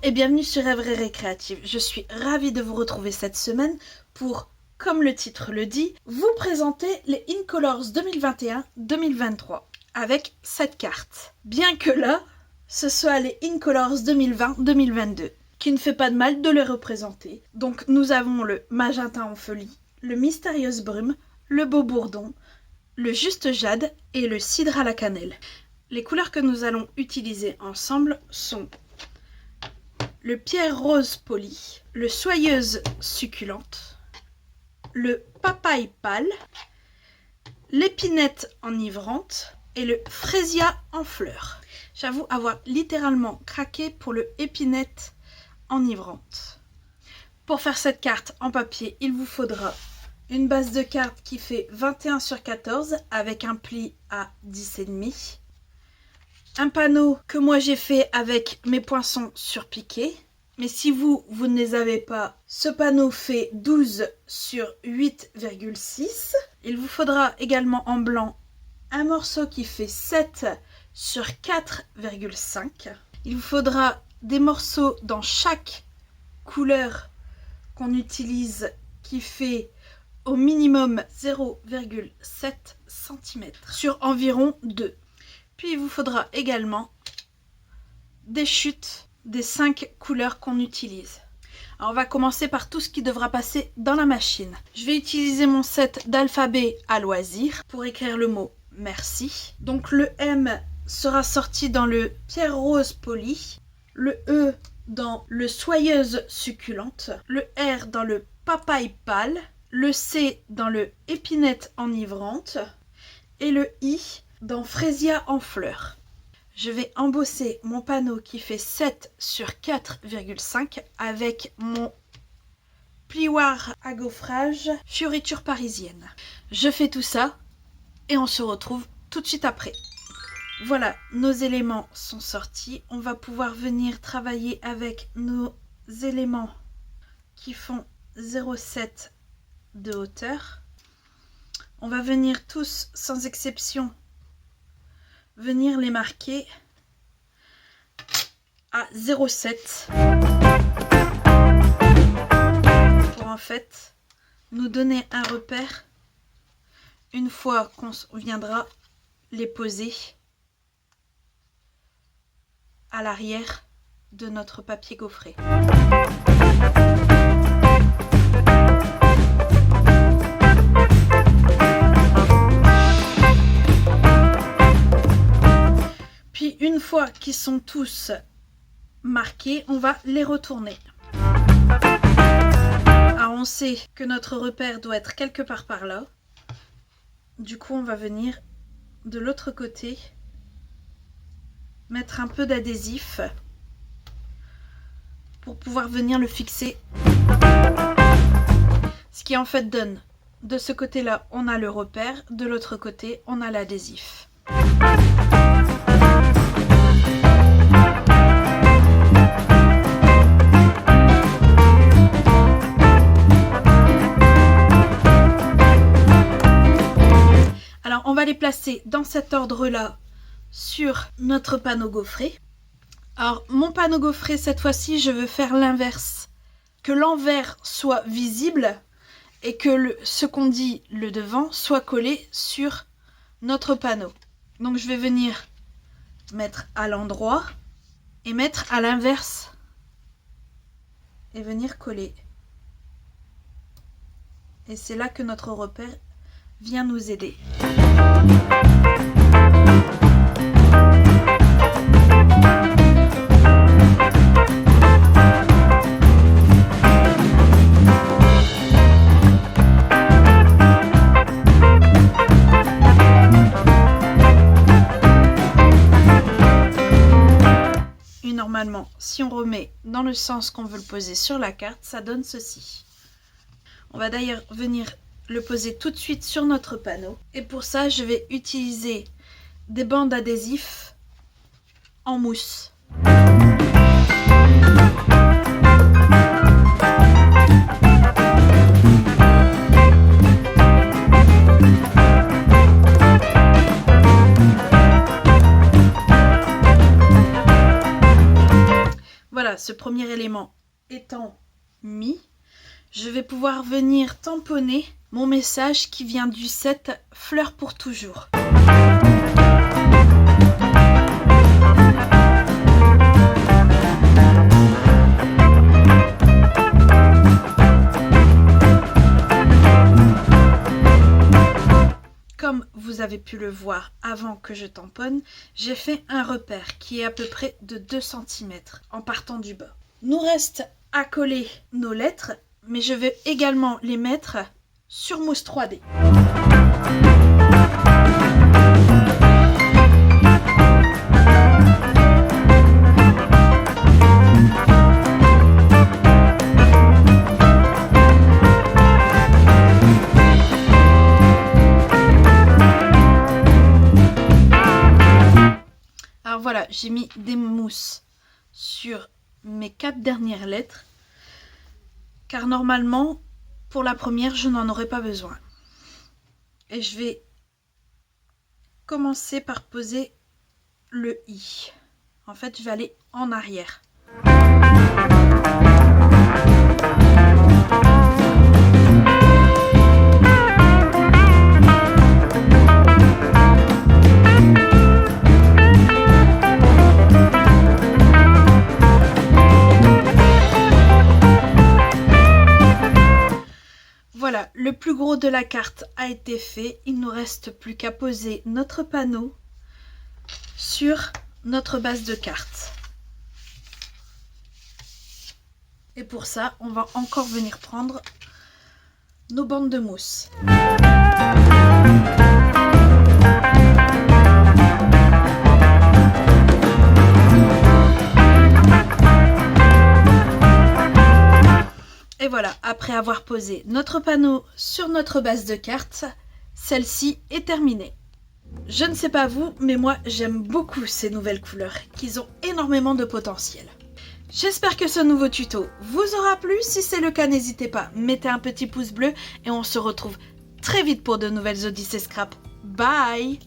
et bienvenue sur Rêverie Récréative. Je suis ravie de vous retrouver cette semaine pour, comme le titre le dit, vous présenter les Incolors 2021-2023 avec cette carte. Bien que là, ce soit les Incolors 2020-2022, qui ne fait pas de mal de les représenter. Donc nous avons le Magenta en folie, le Mystérieuse brume, le Beau bourdon, le Juste jade et le Cidre à la cannelle. Les couleurs que nous allons utiliser ensemble sont le Pierre rose poli, le Soyeuse succulente, le Papaye pâle, l'Épinette enivrante et le Frésia en fleurs. J'avoue avoir littéralement craqué pour le Épinette enivrante. Pour faire cette carte en papier, il vous faudra une base de carte qui fait 21 sur 14 avec un pli à 10,5. Un panneau que moi j'ai fait avec mes poinçons surpiqués. Mais si vous ne les avez pas, ce panneau fait 12 sur 8,6. Il vous faudra également en blanc un morceau qui fait 7 sur 4,5. Il vous faudra des morceaux dans chaque couleur qu'on utilise qui fait au minimum 0,7 cm sur environ 2. Puis il vous faudra également des chutes des 5 couleurs qu'on utilise. Alors on va commencer par tout ce qui devra passer dans la machine. Je vais utiliser mon set d'alphabet à loisir pour écrire le mot merci. Donc le M sera sorti dans le Pierre rose poli, le E dans le Soyeuse succulente, le R dans le Papaye pâle, le C dans le Épinette enivrante et le I dans Frésia en fleurs. Je vais embosser mon panneau qui fait 7 sur 4,5 avec mon plioir à gaufrage fioriture parisienne. Je fais tout ça et on se retrouve tout de suite après. Voilà, nos éléments sont sortis. On va pouvoir venir travailler avec nos éléments qui font 0,7 de hauteur. On va venir tous, sans exception, venir les marquer à 0,7 pour en fait nous donner un repère une fois qu'on viendra les poser à l'arrière de notre papier gaufré. Puis une fois qu'ils sont tous marqués, on va les retourner. Alors on sait que notre repère doit être quelque part par là. Du coup on va venir de l'autre côté mettre un peu d'adhésif pour pouvoir venir le fixer. Ce qui en fait donne, de ce côté-là on a le repère, de l'autre côté on a l'adhésif. Alors on va les placer dans cet ordre-là sur notre panneau gaufré. Alors mon panneau gaufré, cette fois-ci, je veux faire l'inverse. Que l'envers soit visible et que ce qu'on dit le devant soit collé sur notre panneau. Donc je vais venir mettre à l'endroit et mettre à l'inverse et venir coller. Et c'est là que notre repère vient nous aider. Et normalement, si on remet dans le sens qu'on veut le poser sur la carte, ça donne ceci. On va d'ailleurs venir le poser tout de suite sur notre panneau. Et pour ça, je vais utiliser des bandes adhésifs en mousse. Voilà, ce premier étant mis, je vais pouvoir venir tamponner mon message qui vient du set Fleurs pour toujours. Comme vous avez pu le voir avant que je tamponne, j'ai fait un repère qui est à peu près de 2 cm en partant du bas. Nous reste à coller nos lettres, mais je vais également les mettre sur mousse 3D. Alors voilà, j'ai mis des mousses sur mes 4 dernières lettres, car normalement, pour la première, je n'en aurai pas besoin. Et je vais commencer par poser le I. En fait, je vais aller en arrière. Voilà, le plus gros de la carte a été fait. Il ne nous reste plus qu'à poser notre panneau sur notre base de carte. Et pour ça, on va encore venir prendre nos bandes de mousse. Et voilà, après avoir posé notre panneau sur notre base de cartes, celle-ci est terminée. Je ne sais pas vous, mais moi j'aime beaucoup ces nouvelles couleurs, qui ont énormément de potentiel. J'espère que ce nouveau tuto vous aura plu. Si c'est le cas, n'hésitez pas, mettez un petit pouce bleu et on se retrouve très vite pour de nouvelles Odyssées Scrap. Bye!